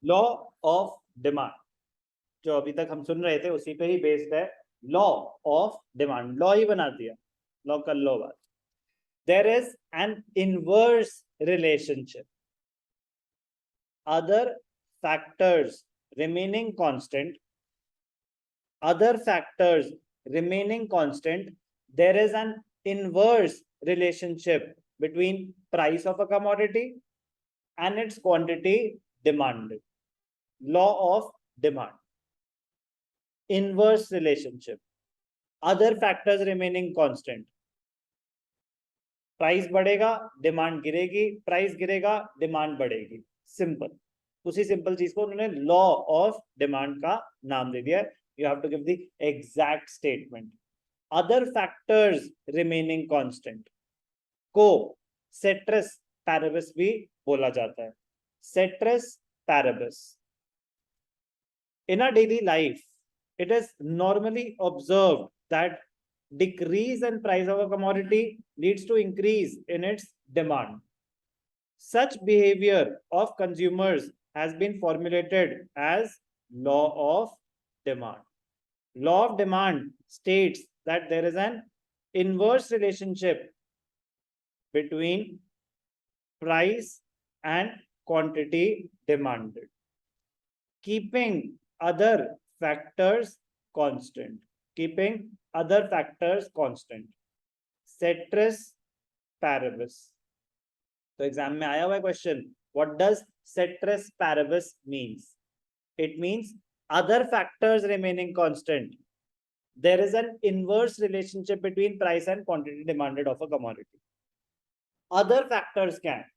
Law of demand जो अभी तक हम सुन रहे थे उसी पे ही बेस्ड है। लॉ ऑफ डिमांड, लॉ ही बना दिया, लॉ कर लो बात। There is an inverse relationship, other factors remaining constant, other factors remaining constant, there is an inverse relationship between price of a commodity and its quantity demanded. Law of demand. Inverse relationship. Other factors remaining constant. Price बढ़ेगा demand गिरेगी, price गिरेगा demand बढ़ेगी। Simple, उसी simple चीज को उन्होंने law of demand का नाम दे दिया। You have to give the exact statement. Other factors remaining constant को सेट्रस पैरेबिस भी बोला जाता है। Ceteris paribus. In a daily life it is normally observed that decrease in price of a commodity leads to increase in its demand. Such behavior of consumers has been formulated as law of demand. Law of demand states that there is an inverse relationship between price and quantity demanded, keeping other factors constant, keeping other factors constant. Ceteris paribus. तो exam में आया हुआ है question, what does ceteris paribus means? It means other factors remaining constant, there is an inverse relationship between price and quantity demanded of a commodity. Other factors क्या है?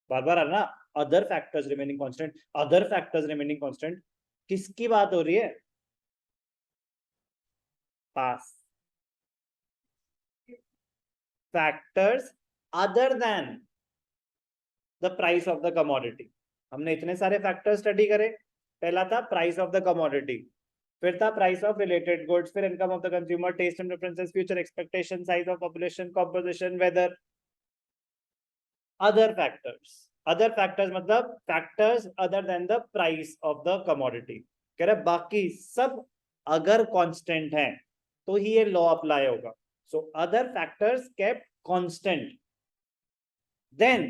बार बार आना, other factors remaining constant, other factors remaining constant, किसकी बात हो रही है? पास factors other than the price of the commodity. हमने इतने सारे फैक्टर्स स्टडी करे। पहला था प्राइस ऑफ द कमोडिटी, फिर था प्राइस ऑफ रिलेटेड गुड्स, फिर income of the consumer, taste and preferences, future expectation, size of population, composition, weather. Other factors, other factors मतलब factors other than the price of the commodity. कह रहे बाकी सब अगर constant हैं तो ही ये लॉ अप्लाई होगा। So other factors kept constant, then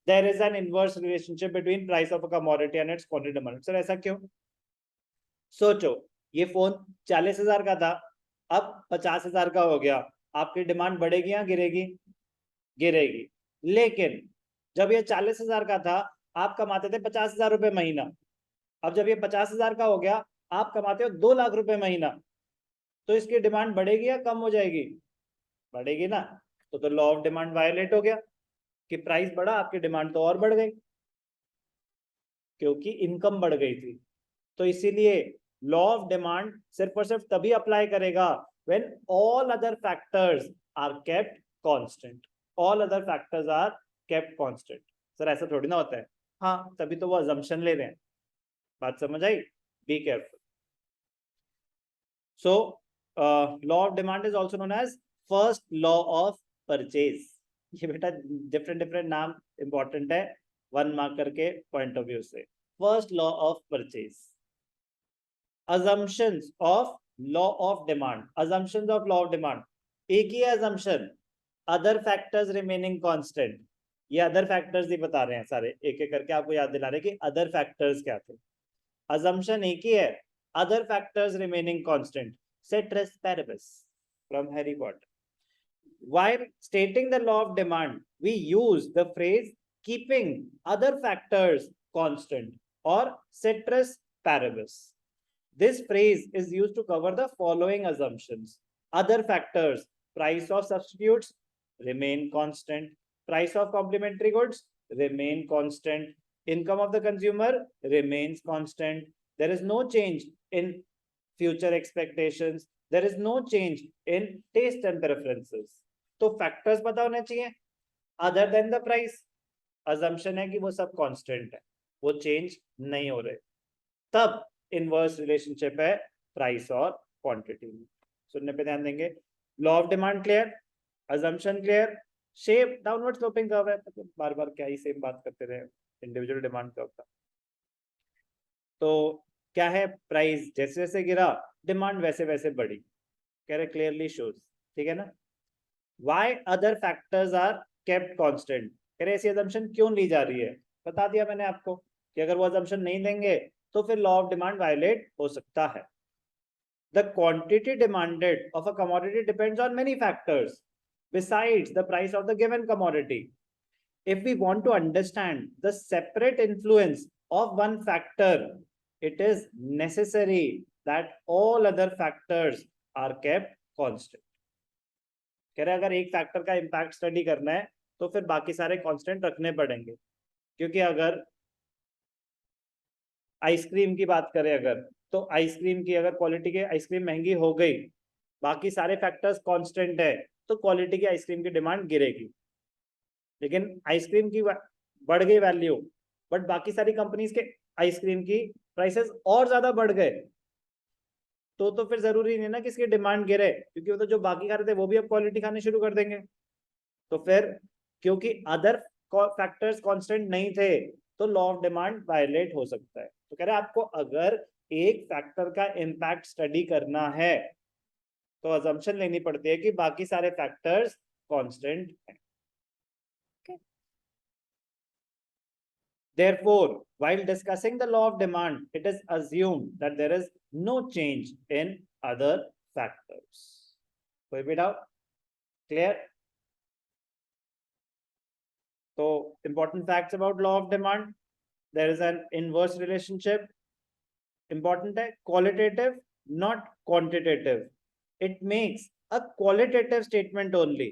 there is an inverse relationship between price of a commodity and its quantity demand. Sir ऐसा क्यों? सोचो, ये फोन 40,000 का था, अब 50,000 का हो गया, आपकी डिमांड बढ़ेगी या गिरेगी? गिरेगी। लेकिन जब ये 40,000 का था आप कमाते थे 50,000 रुपए महीना, अब जब ये 50,000 का हो गया आप कमाते हो 2 लाख रुपए महीना, तो इसकी डिमांड बढ़ेगी या कम हो जाएगी? बढ़ेगी ना। तो लॉ ऑफ डिमांड वायलेट हो गया कि प्राइस बढ़ा, आपकी डिमांड तो और बढ़ गई क्योंकि इनकम बढ़ गई थी। तो इसीलिए लॉ ऑफ डिमांड सिर्फ और सिर्फ तभी अप्लाई करेगा when all other factors are kept constant. All other factors are kept constant. Sir ऐसा थोड़ी ना होता है। हाँ, तभी तो वो अजम्पशन ले रहे हैं। बात समझ आई? Be careful. So law of demand is also known as first law of purchase. ये बेटा डिफरेंट डिफरेंट नाम इंपॉर्टेंट है 1 मार्कर के पॉइंट ऑफ व्यू से। First law of purchase. assumptions of law of demand, assumptions of law of demand, एक ही assumption, other factors remaining constant। ये other factors ही बता रहे हैं सारे, एक एक करके आपको याद दिला रहे कि other factors क्या थे। assumption एक ही है, other factors remaining constant, ceteris paribus from Harry Potter। While stating the law of demand, we use the phrase keeping other factors constant or ceteris paribus। This phrase is used to cover the following assumptions. Other factors, price of substitutes remain constant, price of complementary goods remain constant, income of the consumer remains constant, there is no change in future expectations, there is no change in taste and preferences। तो factors पता होने चाहिए other than the price। assumption है कि वो सब constant है, वो change नहीं हो रहे, तब इनवर्स रिलेशनशिप है प्राइस और क्वांटिटी में। सुनने पे ध्यान देंगे। Law of demand clear, assumption clear, shape downward sloping curve है, तो बार बार क्या ही सेम बात करते रहे इंडिविजुअल डिमांड कर्व का। तो क्या है, प्राइस जैसे जैसे गिरा डिमांड वैसे वैसे बढ़ी, कह रहे क्लियरली शोज, ठीक है ना। Why other factors are kept constant, कह रहे ऐसी assumption क्यों ली जा रही है, बता दिया मैंने आपको कि अगर वो assumption नहीं लेंगे तो फिर लॉ ऑफ डिमांड वायलेट हो सकता है। The quantity demanded of a commodity depends on many factors besides the price of the given commodity. If we want to understand the separate influence of one factor, it is necessary that all other factors are kept constant. कह रहे अगर एक factor का impact study करना है तो फिर बाकी सारे कांस्टेंट रखने पड़ेंगे, क्योंकि अगर आइसक्रीम की बात करें अगर, तो आइसक्रीम की अगर क्वालिटी की आइसक्रीम महंगी हो गई, बाकी सारे फैक्टर्स कांस्टेंट है, तो क्वालिटी की आइसक्रीम की डिमांड गिरेगी। लेकिन आइसक्रीम की बढ़ गई वैल्यू, बट बाकी सारी कंपनीज के आइसक्रीम की प्राइसेस और ज्यादा बढ़ गए, तो फिर जरूरी नहीं ना कि इसकी डिमांड गिरे, क्योंकि वो तो जो बाकी खा रहे थे वो भी अब क्वालिटी खाने शुरू कर देंगे। तो फिर क्योंकि अदर फैक्टर्स कांस्टेंट नहीं थे तो लॉ ऑफ डिमांड वायलेट हो सकता है। तो कह रहे हैं आपको अगर एक फैक्टर का इम्पैक्ट स्टडी करना है तो अजम्पशन लेनी पड़ती है कि बाकी सारे फैक्टर्स कांस्टेंट हैं। Therefore, while discussing the law of demand, it is assumed that there is no change in other factors. कोई भी doubt? Clear? So, important facts about law of demand. There is an inverse relationship. Important है qualitative, not quantitative. It makes a qualitative statement only.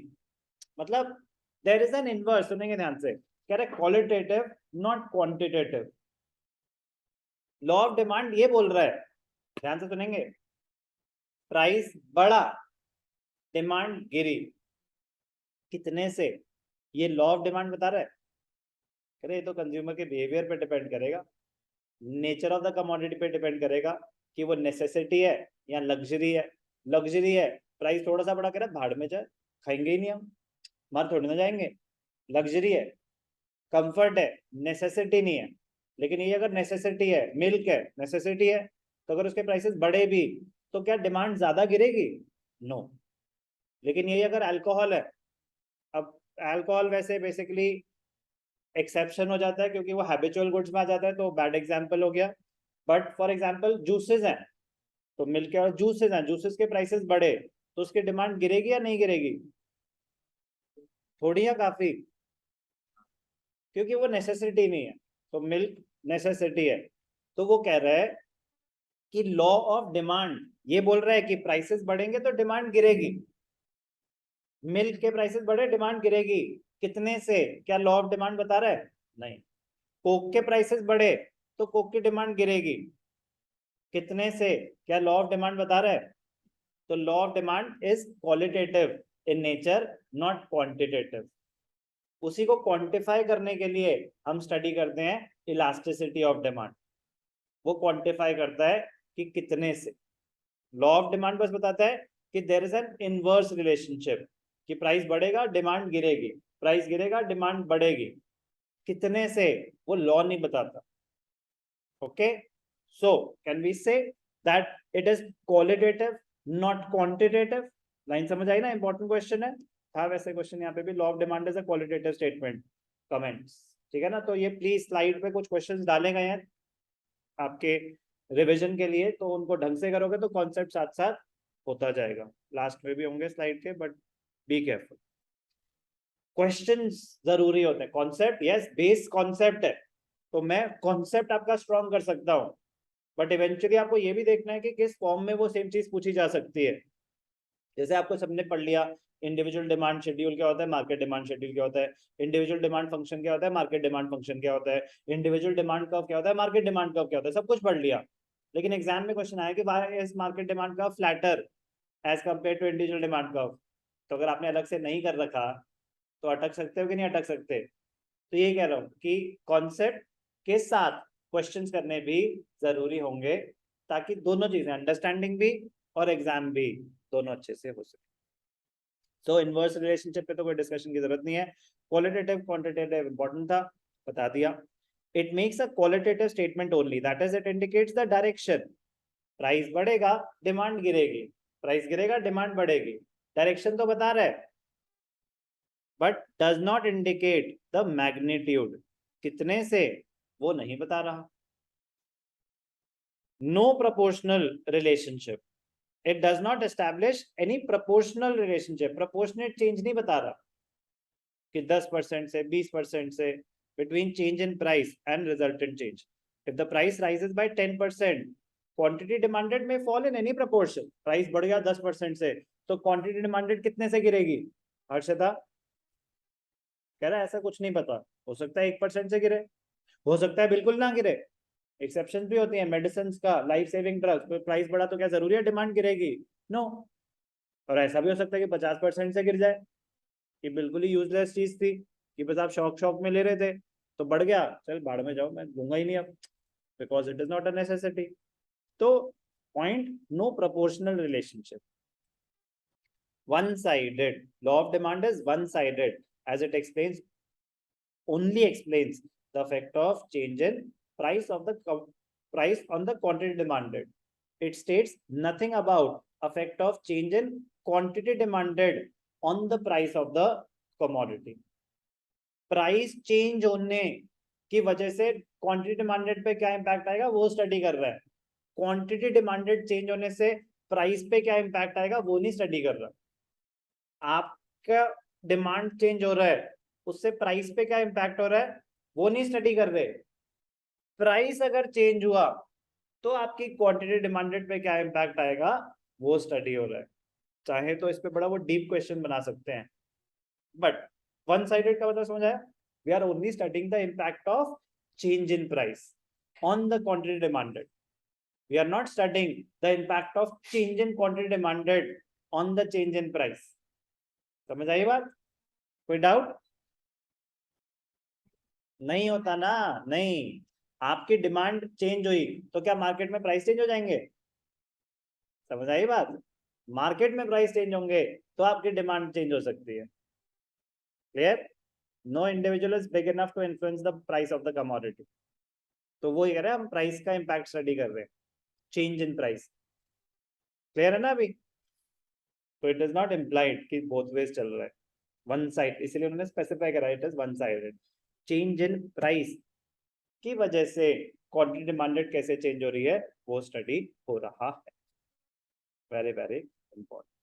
मतलब there is an inverse, सुनेंगे ध्यान से, कह रहे qualitative not quantitative. Law of demand ये बोल रहा है, ध्यान से सुनेंगे, प्राइस बढ़ा डिमांड गिरी, कितने से, ये लॉ ऑफ डिमांड बता रहा है। कह रहे ये तो कंज्यूमर के बिहेवियर पे डिपेंड करेगा, नेचर ऑफ द कमोडिटी पे डिपेंड करेगा कि वो नेसेसिटी है या लग्जरी है। लग्जरी है, प्राइस थोड़ा सा बढ़ा, कह रहा भाड़ में जाए, खाएंगे ही नहीं हम, मार थोड़ी ना जाएंगे। लग्जरी है, कंफर्ट है, नेसेसिटी नहीं है। लेकिन ये अगर नेसेसिटी है, मिल्क है, नेसेसिटी है, तो अगर उसके प्राइसेस बढ़े भी तो क्या डिमांड ज्यादा गिरेगी? नो। लेकिन ये अगर अल्कोहल है, अब अल्कोहल वैसे बेसिकली एक्सेप्शन हो जाता है क्योंकि वो हैबिचुअल गुड्स में आ जाता है, तो बैड एग्जांपल हो गया। बट फॉर एग्जांपल जूसेस हैं, तो मिल्क और जूसेस हैं, जूसेस के प्राइसेस बढ़े तो उसकी डिमांड गिरेगी या नहीं गिरेगी? थोड़ी या काफी, क्योंकि वो नेसेसिटी नहीं है। तो मिल्क नेसेसिटी है, तो वो कह रहा है कि लॉ ऑफ डिमांड ये बोल रहा है कि प्राइसेस बढ़ेंगे तो डिमांड गिरेगी। मिल्क के प्राइसेस बढ़े डिमांड गिरेगी, कितने से, क्या लॉ ऑफ डिमांड बता रहा है? नहीं। कोक के प्राइसेस बढ़े तो कोक की डिमांड गिरेगी, कितने से, क्या लॉ ऑफ डिमांड बता रहा है? तो law of demand is qualitative in nature, not quantitative. उसी को क्वांटिफाई करने के लिए हम स्टडी करते हैं इलास्टिसिटी ऑफ डिमांड। वो क्वांटिफाई करता है कि कितने से। लॉ ऑफ डिमांड बस बताता है कि there is an inverse relationship, कि प्राइस बढ़ेगा डिमांड गिरेगी, प्राइस गिरेगा डिमांड बढ़ेगी, कितने से वो लॉ नहीं बताता। Okay, so can we say that it is qualitative not quantitative? Line समझ आई ना? इंपॉर्टेंट क्वेश्चन है, था वैसे क्वेश्चन यहाँ पे भी, law of demand is a qualitative statement. Comments, ठीक है ना? तो ये प्लीज स्लाइड पे कुछ क्वेश्चंस डाले गए हैं आपके रिवीजन के लिए, तो उनको ढंग से करोगे तो कॉन्सेप्ट साथ साथ होता जाएगा। लास्ट में भी होंगे स्लाइड के, बट बी केयरफुल। क्वेश्चंस जरूरी होते हैं, कॉन्सेप्ट यस बेस कॉन्सेप्ट है, तो मैं कॉन्सेप्ट आपका स्ट्रॉन्ग कर सकता हूँ, बट इवेंचुअली आपको ये भी देखना है कि किस फॉर्म में वो सेम चीज पूछी जा सकती है। जैसे आपको सबने पढ़ लिया इंडिविजुअल डिमांड शेड्यूल क्या होता है, मार्केट डिमांड शेड्यूल क्या होता है, इंडिविजुअल डिमांड फंक्शन क्या होता है, मार्केट डिमांड फंक्शन क्या होता है, इंडिविजुअल डिमांड कर्व क्या होता है, मार्केट डिमांड कर्व क्या होता है, सब कुछ पढ़ लिया। लेकिन एग्जाम में क्वेश्चन आया कि why is market demand curve flatter as compared to individual demand curve. तो अगर आपने अलग से नहीं कर रखा तो अटक सकते हो कि नहीं अटक सकते? तो ये कह रहा हूँ कि कॉन्सेप्ट के साथ क्वेश्चंस करने भी जरूरी होंगे, ताकि दोनों चीजें, अंडरस्टैंडिंग भी और एग्जाम भी, दोनों अच्छे से हो सके। सो इनवर्स रिलेशनशिप पे तो कोई डिस्कशन की जरूरत नहीं है. क्वालिटेटिव क्वांटिटेटिव इंपॉर्टेंट था, बता दिया. It makes a qualitative statement only, that is it indicates the direction. Price बढ़ेगा, डिमांड गिरेगी, प्राइस गिरेगा, डिमांड बढ़ेगी, डायरेक्शन तो बता रहा है, but does not indicate the magnitude. कितने से वो नहीं बता रहा. No proportional relationship, it does not establish any proportional relationship. Proportionate change नहीं बता रहा कि 10% से 20% से between change in price and resultant change. If the price rises by 10%, quantity demanded may fall in any proportion. Price बढ़ गया 10% से, तो quantity demanded कितने से गिरेगी? हर्षिता कह रहा है ऐसा कुछ नहीं पता, हो सकता है 1% से गिरे, हो सकता है बिल्कुल ना गिरे. एक्सेप्शन भी होती है, मेडिसिन का, लाइफ सेविंग ड्रग्स, प्राइस बढ़ा तो क्या जरूरी है डिमांड गिरेगी? नो. और ऐसा भी हो सकता है कि 50% से गिर जाए, कि बिल्कुल ही यूजलेस चीज थी, कि बस आप शौक में ले रहे थे, तो बढ़ गया, चल भाड़ में जाओ, मैं लूंगा ही नहीं अब, because it is not a necessity. तो point, no proportional relationship, one sided. Law of demand is one sided as it explains, only explains the effect of change in price of the price on the quantity demanded. It states nothing about effect of change in quantity demanded on the price of the commodity. Price change होने की वजह से quantity demanded पे क्या impact आएगा वो study कर रहा है. क्वांटिटी डिमांडेड चेंज होने से प्राइस पे क्या इंपैक्ट आएगा वो नहीं स्टडी कर रहा. आपका डिमांड चेंज हो रहा है, उससे प्राइस पे क्या इंपैक्ट हो रहा है वो नहीं स्टडी कर रहे. प्राइस अगर चेंज हुआ तो आपकी क्वांटिटी डिमांडेड पे क्या इंपैक्ट आएगा वो स्टडी हो रहा है. चाहे तो इस पे बड़ा वो डीप क्वेश्चन बना सकते हैं, बट वन साइडेड का मतलब समझ आया. We are only studying the impact of change in price on the quantity demanded. We are not studying the impact of change in quantity demanded on the change in price. समझ आई बात? कोई doubt? नहीं होता ना, नहीं. आपकी demand change हुई तो क्या मार्केट में प्राइस चेंज हो जाएंगे? समझ आई बात? मार्केट में प्राइस चेंज होंगे तो आपकी डिमांड चेंज हो सकती है. Clear? No individual is big enough to influence the price of the commodity. तो वो ये कह रहे हैं हम प्राइस का इंपैक्ट स्टडी कर रहे हैं, चेंज इन प्राइस. क्लियर है ना अभी? तो इट इज नॉट इम्प्लाइड कि बोथ वेज चल रहा है, वन साइड. इसलिए उन्होंने स्पेसिफाई करा it is one sided. Change in price की वजह से क्वांटिटी डिमांडेड कैसे चेंज हो रही है वो स्टडी हो रहा है. Very very important.